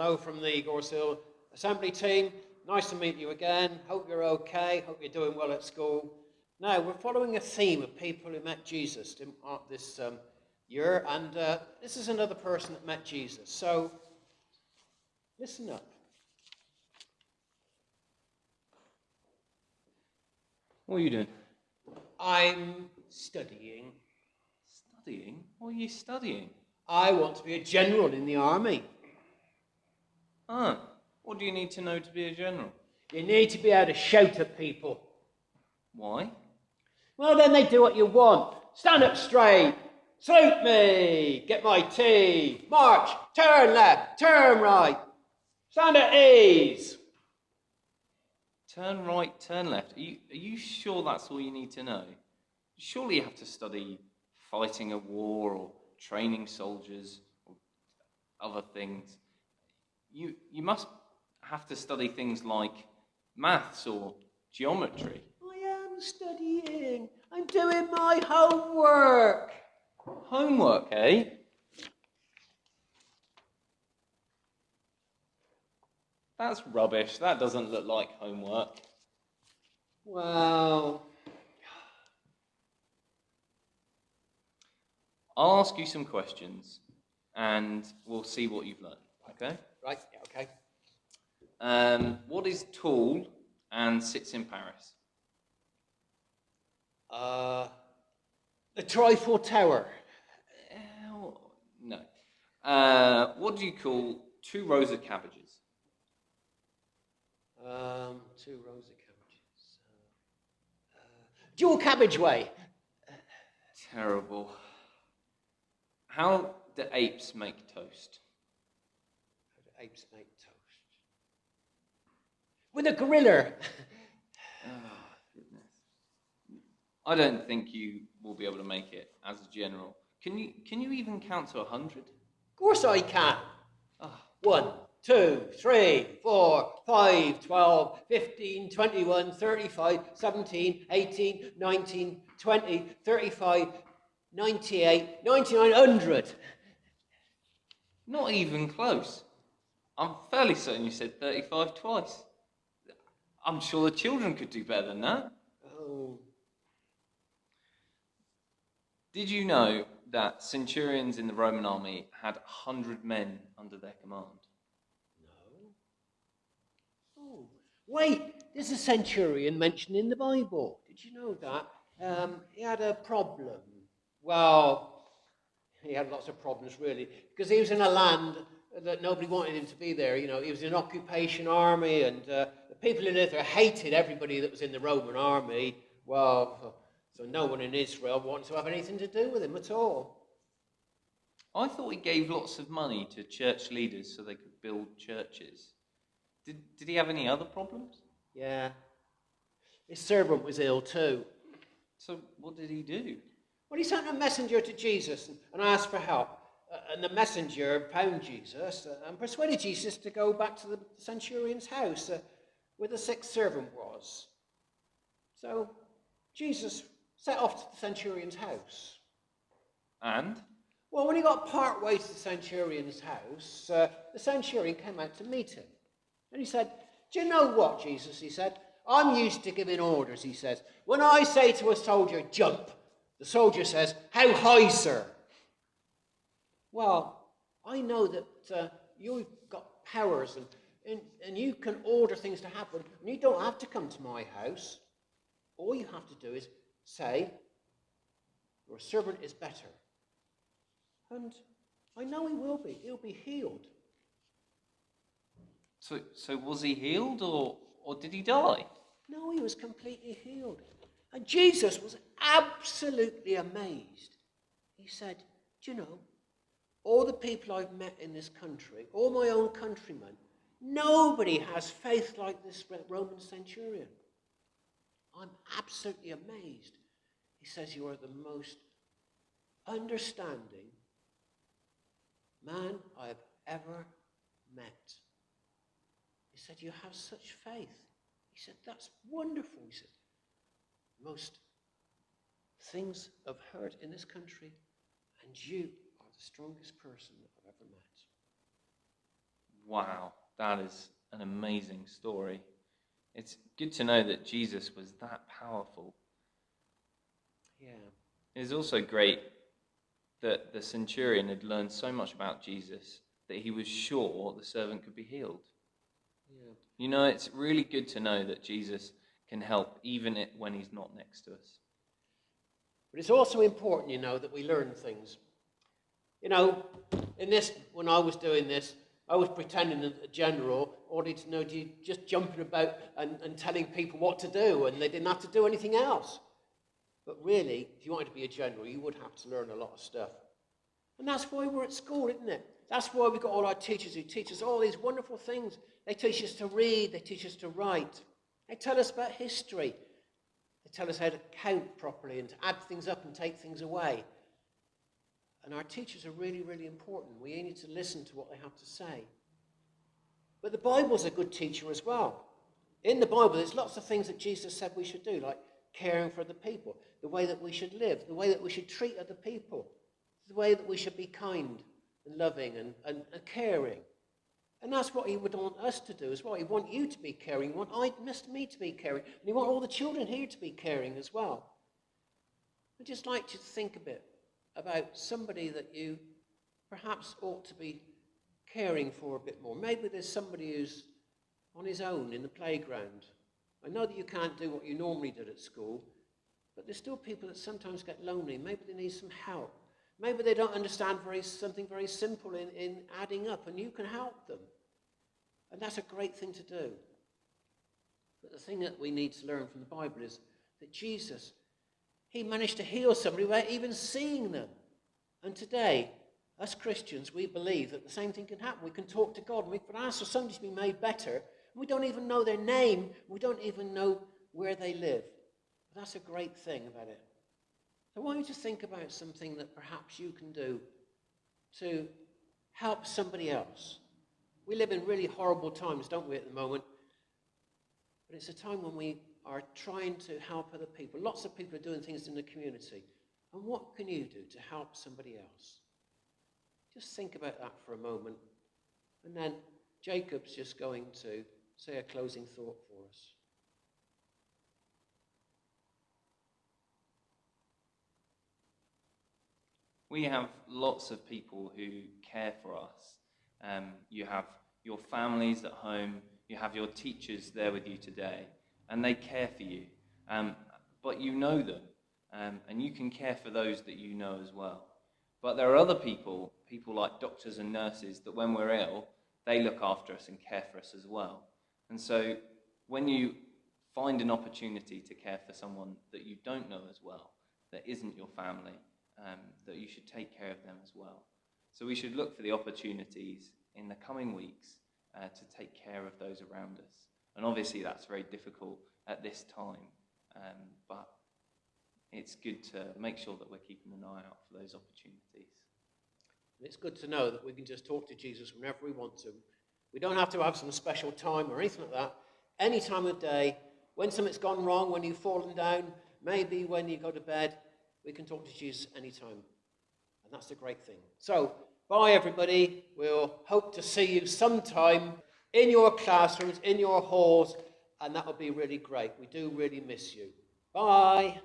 Mo from the Gorse Hill Assembly team. Nice to meet you again. Hope you're okay. Hope you're doing well at school. Now, we're following a theme of people who met Jesus this year, and this is another person that met Jesus. So, listen up. What are you doing? I'm studying. Studying? What are you studying? I want to be a general in the army. What do you need to know to be a general? You need to be able to shout at people. Why? Well, then they do what you want. Stand up straight. Salute me. Get my tea. March. Turn left. Turn right. Stand at ease. Turn right, turn left. Are you sure that's all you need to know? Surely you have to study fighting a war or training soldiers or other things. You must have to study things like maths or geometry. I am studying. I'm doing my homework. Homework, eh? That's rubbish. That doesn't look like homework. Well, I'll ask you some questions and we'll see what you've learned, okay? right, yeah, okay. What is tall and sits in Paris? The Trifle Tower. No. What do you call 2 rows of cabbages? 2 rows of cabbages. Dual cabbageway. Terrible. How do apes make toast? How do apes make toast? With a griller. Oh, goodness. I don't think you will be able to make it as a general. Can you even count to 100? Of course I can. Oh. 1, 2, 3, 4, 5, 12, 15, 21, 35, 17, 18, 19, 20, 35, 98, 9900. Not even close. I'm fairly certain you said 35 twice. I'm sure the children could do better than that. Oh. Did you know that centurions in the Roman army had 100 men under their command? No. Oh. Wait, there's a centurion mentioned in the Bible. Did you know that? He had a problem. Well, he had lots of problems, really, because he was in a land that nobody wanted him to be there. You know, he was in an occupation army, and the people in Israel hated everybody that was in the Roman army. Well, so no one in Israel wanted to have anything to do with him at all. I thought he gave lots of money to church leaders so they could build churches. Did he have any other problems? Yeah. His servant was ill too. So what did he do? Well, he sent a messenger to Jesus and asked for help. And the messenger found Jesus and persuaded Jesus to go back to the centurion's house where the sick servant was. So Jesus set off to the centurion's house. And? Well, when he got part way to the centurion's house, the centurion came out to meet him. And he said, "Do you know what, Jesus?" he said. "I'm used to giving orders," he says. "When I say to a soldier, jump, the soldier says, 'How high, sir?'" Well, I know that you've got powers and you can order things to happen, and you don't have to come to my house. All you have to do is say, 'Your servant is better.' And I know he will be. He'll be healed. So was he healed or did he die? No, he was completely healed. And Jesus was absolutely amazed. He said, "Do you know, all the people I've met in this country, all my own countrymen, nobody has faith like this Roman centurion. I'm absolutely amazed." He says, "You are the most understanding man I have ever met." He said, "You have such faith." He said, "That's wonderful." He said, "Most things I've heard in this country, and you are the strongest person that I've ever met." Wow, that is an amazing story. It's good to know that Jesus was that powerful. Yeah. It is also great that the centurion had learned so much about Jesus that he was sure the servant could be healed. Yeah. You know, it's really good to know that Jesus can help even when he's not next to us. But it's also important, that we learn things. In this, when I was doing this, I was pretending that a general, all need to know, just jumping about and telling people what to do, and they didn't have to do anything else. But really, if you wanted to be a general, you would have to learn a lot of stuff. And that's why we're at school, isn't it? That's why we've got all our teachers who teach us all these wonderful things. They teach us to read, they teach us to write. They tell us about history. They tell us how to count properly and to add things up and take things away. And our teachers are really, really important. We need to listen to what they have to say. But the Bible's a good teacher as well. In the Bible, there's lots of things that Jesus said we should do, like caring for the people, the way that we should live, the way that we should treat other people, the way that we should be kind and loving and caring. And that's what he would want us to do as well. He want you to be caring. He want me to be caring. And he want all the children here to be caring as well. I'd just like you to think a bit about somebody that you perhaps ought to be caring for a bit more. Maybe there's somebody who's on his own in the playground. I know that you can't do what you normally did at school, but there's still people that sometimes get lonely. Maybe they need some help. Maybe they don't understand something very simple in adding up, and you can help them. And that's a great thing to do. But the thing that we need to learn from the Bible is that Jesus, he managed to heal somebody without even seeing them. And today, us Christians, we believe that the same thing can happen. We can talk to God, and we can ask for somebody to be made better, and we don't even know their name, we don't even know where they live. But that's a great thing about it. So I want you to think about something that perhaps you can do to help somebody else. We live in really horrible times, don't we, at the moment? But it's a time when we are trying to help other people. Lots of people are doing things in the community. And what can you do to help somebody else? Just think about that for a moment. And then Jacob's just going to say a closing thought for us. We have lots of people who care for us. You have your families at home, you have your teachers there with you today, and they care for you. But you know them, and you can care for those that you know as well. But there are other people like doctors and nurses, that when we're ill, they look after us and care for us as well. And so when you find an opportunity to care for someone that you don't know as well, that isn't your family, that you should take care of them as well. So we should look for the opportunities in the coming weeks to take care of those around us. And obviously that's very difficult at this time, but it's good to make sure that we're keeping an eye out for those opportunities. And it's good to know that we can just talk to Jesus whenever we want to. We don't have to have some special time or anything like that. Any time of day, when something's gone wrong, when you've fallen down, maybe when you go to bed, we can talk to Jesus anytime. And that's the great thing. So, bye everybody. We'll hope to see you sometime in your classrooms, in your halls, and that will be really great. We do really miss you. Bye.